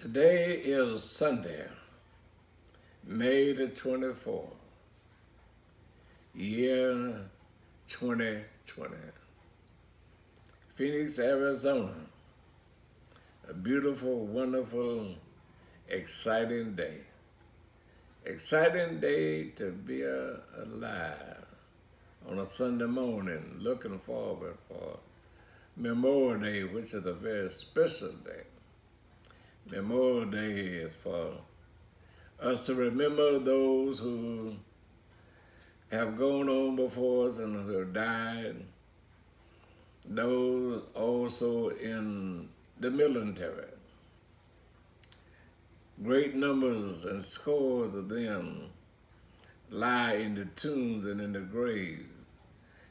Today is Sunday, May the 24th, year 2020. Phoenix, Arizona. A beautiful, wonderful, exciting day. Exciting day to be alive on a Sunday morning, looking forward for Memorial Day, which is a very special day. Memorial Day is for us to remember those who have gone on before us and who have died, those also in the military. Great numbers and scores of them lie in the tombs and in the graves.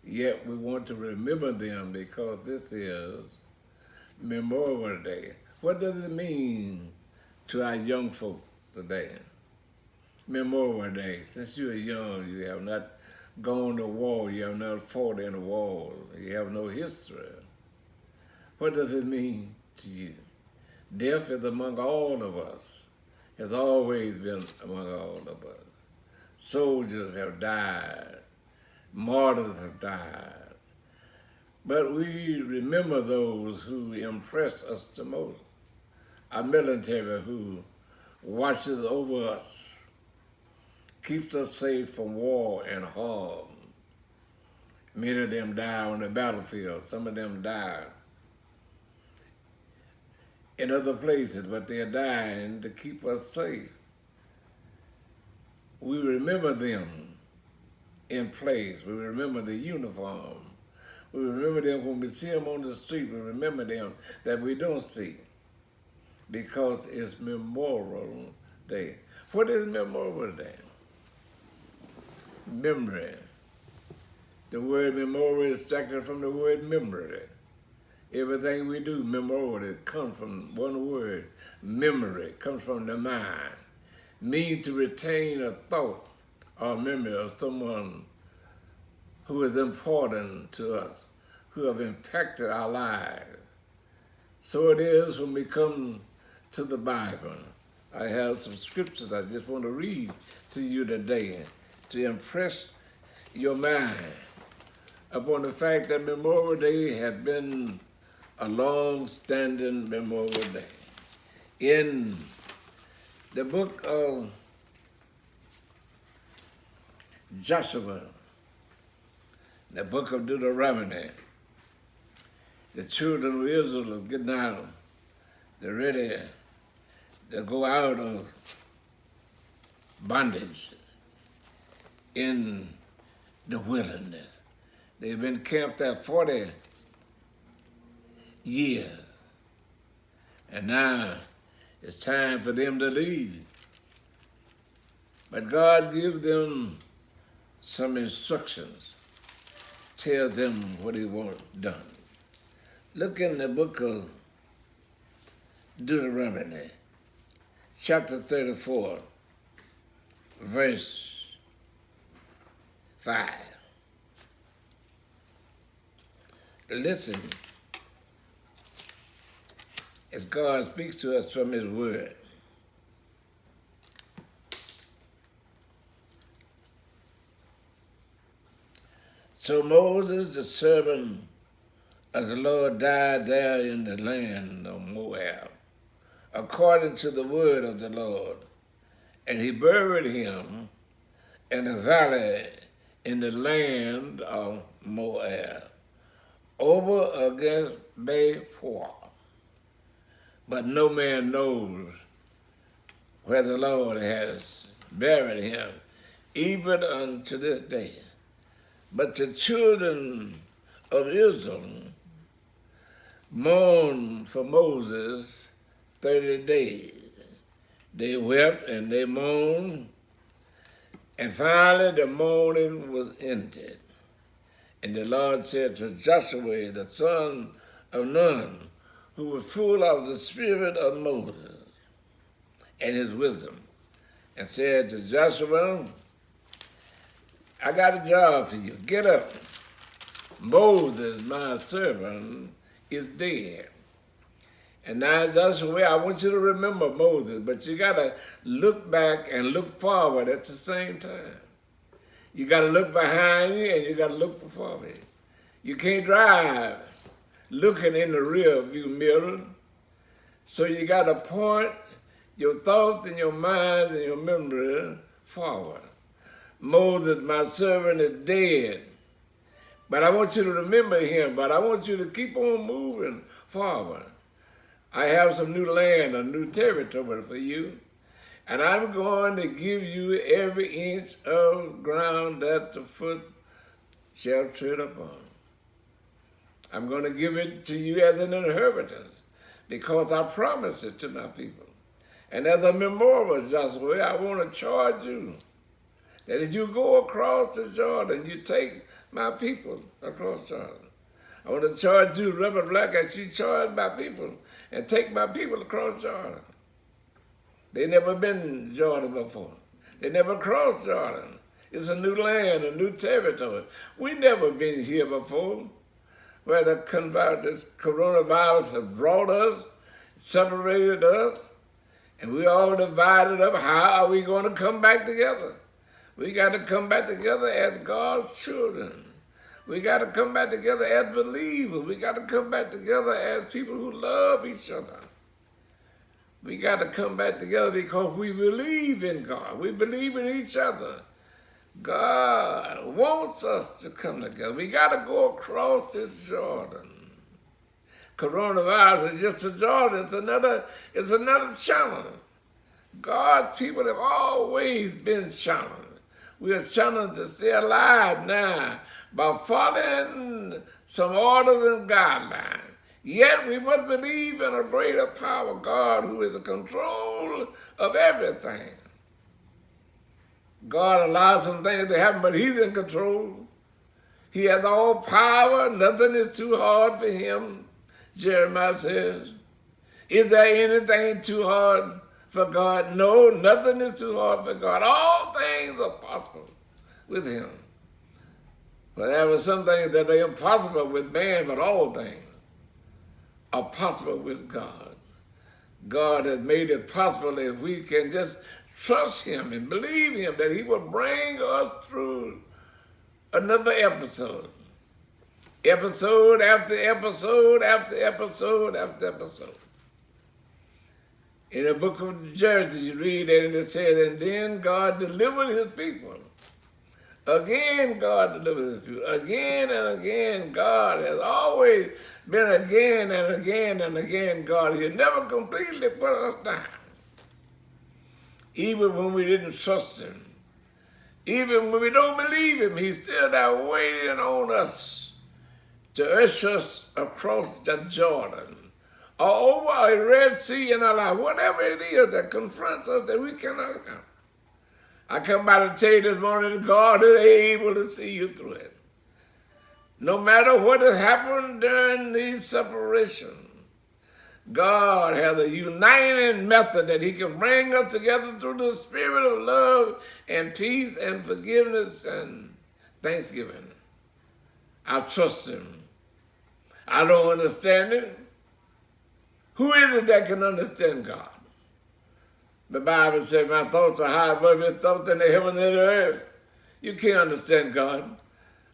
Yet we want to remember them because this is Memorial Day. What does it mean to our young folk today? Memorial Day. Since you are young, you have not gone to war, you have not fought in a war, you have no history. What does it mean to you? Death is among all of us, has always been among all of us. Soldiers have died, martyrs have died, but we remember those who impress us the most. Our military who watches over us, keeps us safe from war and harm. Many of them die on the battlefield. Some of them die in other places, but they're dying to keep us safe. We remember them in place. We remember the uniform. We remember them when we see them on the street. We remember them that we don't see because it's Memorial Day. What is Memorial Day? Memory. The word memorial is extracted from the word memory. Everything we do, memorial, comes from one word. Memory comes from the mind. Means to retain a thought or memory of someone who is important to us, who have impacted our lives. So it is when we come to the Bible. I have some scriptures I just want to read to you today to impress your mind upon the fact that Memorial Day has been a long-standing Memorial Day. In the book of Joshua, the book of Deuteronomy, the children of Israel are getting out. They're ready to go out of bondage in the wilderness. They've been camped there 40 years. And now it's time for them to leave. But God gives them some instructions, tells them what he wants done. Look in the book of Deuteronomy, chapter 34, verse 5. Listen as God speaks to us from his word. So Moses, the servant of the Lord, died there in the land of Moab, according to the word of the Lord. And he buried him in a valley in the land of Moab, over against Beth-peor. But no man knows where the Lord has buried him, even unto this day. But the children of Israel mourned for Moses 30 days. They wept and they mourned, and finally the mourning was ended. And the Lord said to Joshua, the son of Nun, who was full of the spirit of Moses and his wisdom, and said to Joshua, I got a job for you. Get up. Moses, my servant, is dead. And now that's the way I want you to remember Moses, but you got to look back and look forward at the same time. You got to look behind you and you got to look before you. You can't drive looking in the rear view mirror. So you got to point your thoughts and your mind and your memory forward. Moses, my servant, is dead. But I want you to remember him, but I want you to keep on moving forward. I have some new land, a new territory for you, and I'm going to give you every inch of ground that the foot shall tread upon. I'm going to give it to you as an inheritance because I promised it to my people. And as a memorial, Joshua, I want to charge you that as you go across the Jordan, you take my people across Jordan. I want to charge you, Reverend Black, as you charge my people and take my people across Jordan. They never been in Jordan before. They never crossed Jordan. It's a new land, a new territory. We never been here before, where this coronavirus has brought us, separated us, and we all divided up. How are we going to come back together? We got to come back together as God's children. We got to come back together as believers. We got to come back together as people who love each other. We got to come back together because we believe in God. We believe in each other. God wants us to come together. We got to go across this Jordan. Coronavirus is just a Jordan. It's another challenge. God's people have always been challenged. We are challenged to stay alive now by following some orders and guidelines. Yet we must believe in a greater power, God, who is in control of everything. God allows some things to happen, but he's in control. He has all power. Nothing is too hard for him, Jeremiah says. Is there anything too hard for God? No, nothing is too hard for God. All things are possible with him. But there are some things that are impossible with man, but all things are possible with God. God has made it possible if we can just trust him and believe him that he will bring us through another episode. Episode after episode after episode after episode. In the book of Judges, you read that and it says, and then God delivered his people. Again, God delivers his people. Again and again, God has always been again and again and again, God. He never completely put us down. Even when we didn't trust him. Even when we don't believe him, he's still there waiting on us to usher us across the Jordan or over a Red Sea in our life, whatever it is that confronts us that we cannot help. I come by to tell you this morning that God is able to see you through it. No matter what has happened during these separations, God has a uniting method that he can bring us together through the spirit of love and peace and forgiveness and thanksgiving. I trust him. I don't understand it. Who is it that can understand God? The Bible says, my thoughts are high above your thoughts in the heaven and the earth. You can't understand God.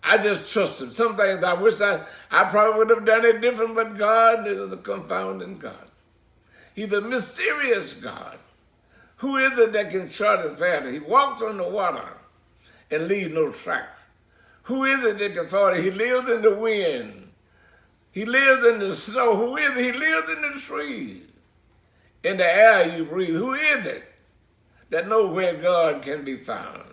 I just trust him. Some things I wish I probably would have done it different, but God is a confounding God. He's a mysterious God. Who is it that can chart his path? He walks on the water and leaves no track. Who is it that can follow? He lives in the wind. He lives in the snow. Who is it? He lives in the trees. In the air you breathe. Who is it that knows where God can be found?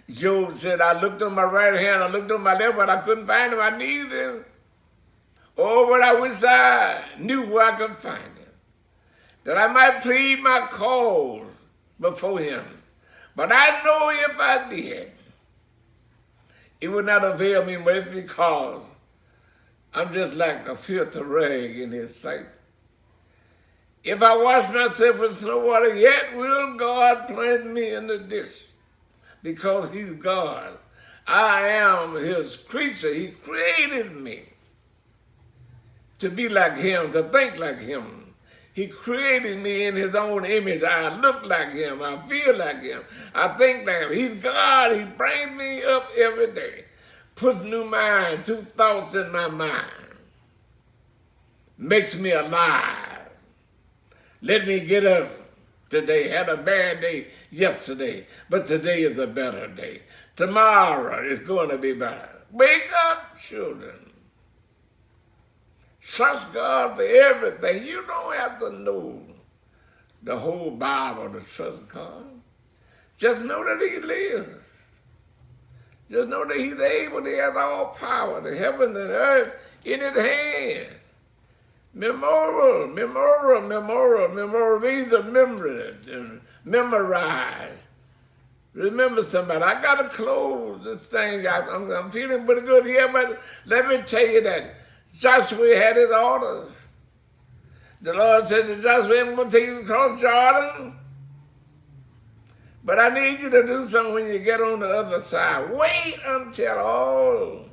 Job said, I looked on my right hand, I looked on my left, but I couldn't find him. I needed him. Oh, but I wish I knew where I could find him, that I might plead my cause before him. But I know if I did, it would not avail me much because I'm just like a filthy rag in his sight. If I wash myself with snow water, yet will God plant me in the ditch, because he's God. I am his creature. He created me to be like him, to think like him. He created me in his own image. I look like him. I feel like him. I think like him. He's God. He brings me up every day. Puts new mind, two thoughts in my mind. Makes me alive. Let me get up today. Had a bad day yesterday, but today is a better day. Tomorrow is going to be better. Wake up, children. Trust God for everything. You don't have to know the whole Bible to trust God. Just know that he lives. Just know that he's able. He has all power, the heaven and earth in his hand. Memorial means to memory and memorize. Remember somebody. I got to close this thing. I'm feeling pretty good here, but let me tell you that Joshua had his orders. The Lord said to Joshua, I'm going to take you across Jordan, but I need you to do something when you get on the other side. Wait until all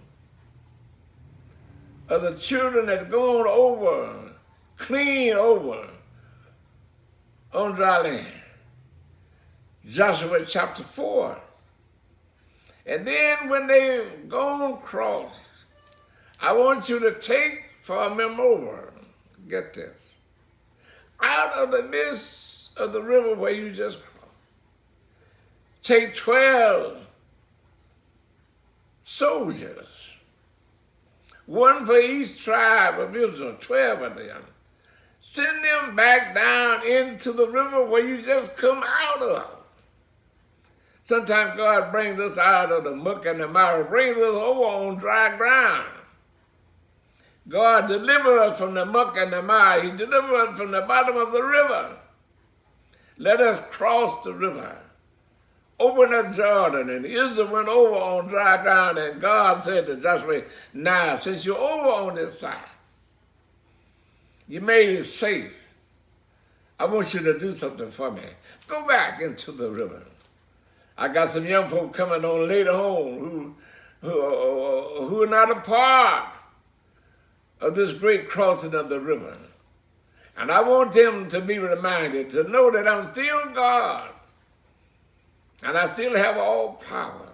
of the children that's gone over, clean over on dry land. Joshua chapter 4. And then when they've gone across, I want you to take for a memorial, get this, out of the midst of the river where you just crossed, take 12 soldiers, one for each tribe of Israel, 12 of them. Send them back down into the river where you just come out of. Sometimes God brings us out of the muck and the mire, brings us over on dry ground. God delivered us from the muck and the mire. He delivered us from the bottom of the river. Let us cross the river. Open the Jordan, and Israel went over on dry ground, and God said to Joshua, now, since you're over on this side, you made it safe, I want you to do something for me. Go back into the river. I got some young folk coming on later on who are not a part of this great crossing of the river. And I want them to be reminded, to know that I'm still God, and I still have all power,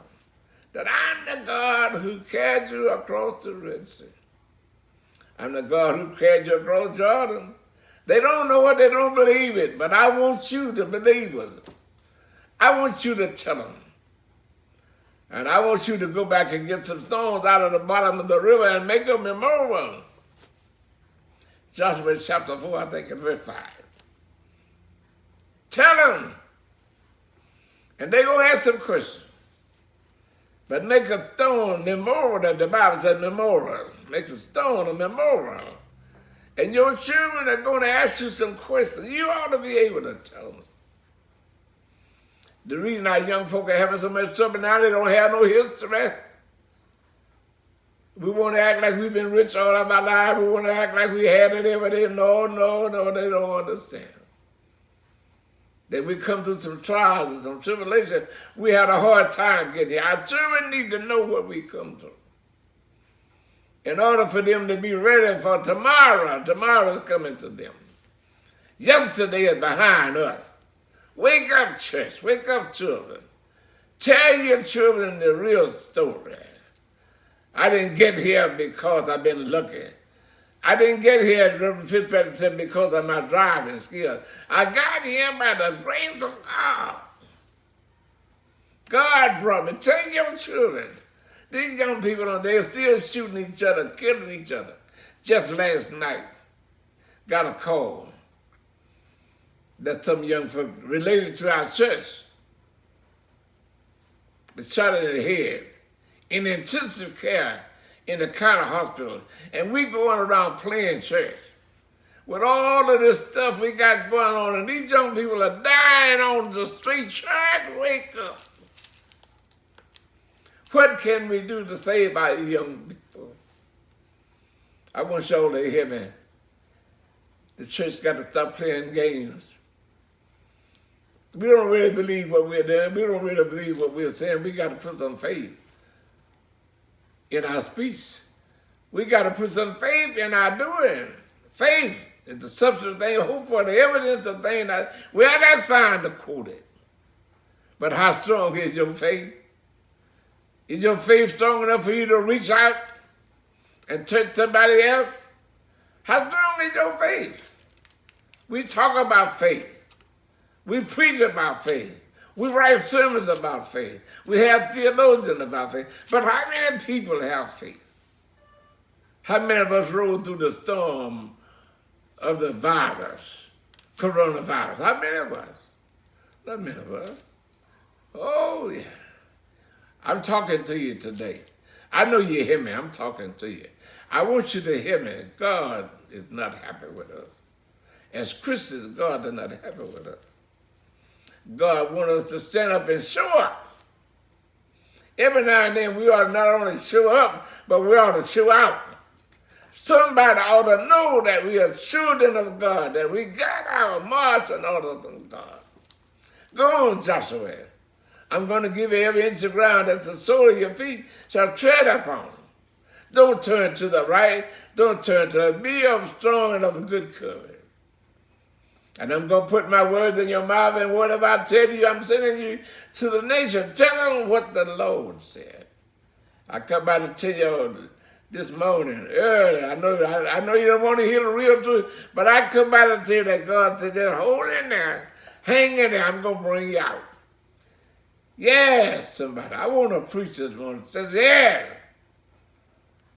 that I'm the God who carried you across the Red Sea. I'm the God who carried you across Jordan. They don't know it, they don't believe it, but I want you to believe it. I want you to tell them. And I want you to go back and get some stones out of the bottom of the river and make a memorial. Joshua chapter 4, I think, in verse 5. Tell them. And they're going to ask some questions. But make a stone memorial, that the Bible says memorial. Make a stone a memorial. And your children are going to ask you some questions. You ought to be able to tell them. The reason our young folk are having so much trouble now, they don't have no history. We want to act like we've been rich all of our life. We want to act like we had it every day. No, they don't understand. That we come through some trials and some tribulation, we had a hard time getting here. Our children need to know what we come through. In order for them to be ready for tomorrow, tomorrow is coming to them. Yesterday is behind us. Wake up, church. Wake up, children. Tell your children the real story. I didn't get here because I've been lucky. I didn't get here, Reverend Fitzpatrick said, because of my driving skills. I got here by the grace of God. God brought me. Tell your children. These young people, they're still shooting each other, killing each other. Just last night, got a call that some young folk related to our church was shot in the head in intensive care in the county hospital. And we going around playing church with all of this stuff we got going on, and these young people are dying on the street. Try to wake up. What can we do to save our young people? I want y'all to hear me. The church got to stop playing games. We don't really believe what we're doing. We don't really believe what we're saying. We got to put some faith in our speech. We got to put some faith in our doing. Faith It's the substance of things hoped for, the evidence of things that, well, that's fine to quote it. But how strong is your faith? Is your faith strong enough for you to reach out and touch somebody else? How strong is your faith? We talk about faith. We preach about faith. We write sermons about faith. We have theologians about faith. But how many people have faith? How many of us rode through the storm of the virus, coronavirus? How many of us? Not many of us. Oh, yeah. I'm talking to you today. I know you hear me. I'm talking to you. I want you to hear me. God is not happy with us. As Christians, God is not happy with us. God wants us to stand up and show up. Every now and then we ought to not only show up, but we ought to show out. Somebody ought to know that we are children of God, that we got our marching orders from God. Go on, Joshua. I'm going to give you every inch of ground that the sole of your feet shall tread upon. Don't turn to the right. Don't turn to the left. Be of strong and of good courage. And I'm going to put my words in your mouth, and whatever I tell you, I'm sending you to the nation. Tell them what the Lord said. I come by to tell you this morning, early. I know you don't want to hear the real truth, but I come by to tell you that God said, just hold in there. Hang in there. I'm going to bring you out. Yes, somebody. I want to preach this morning. Says, yeah.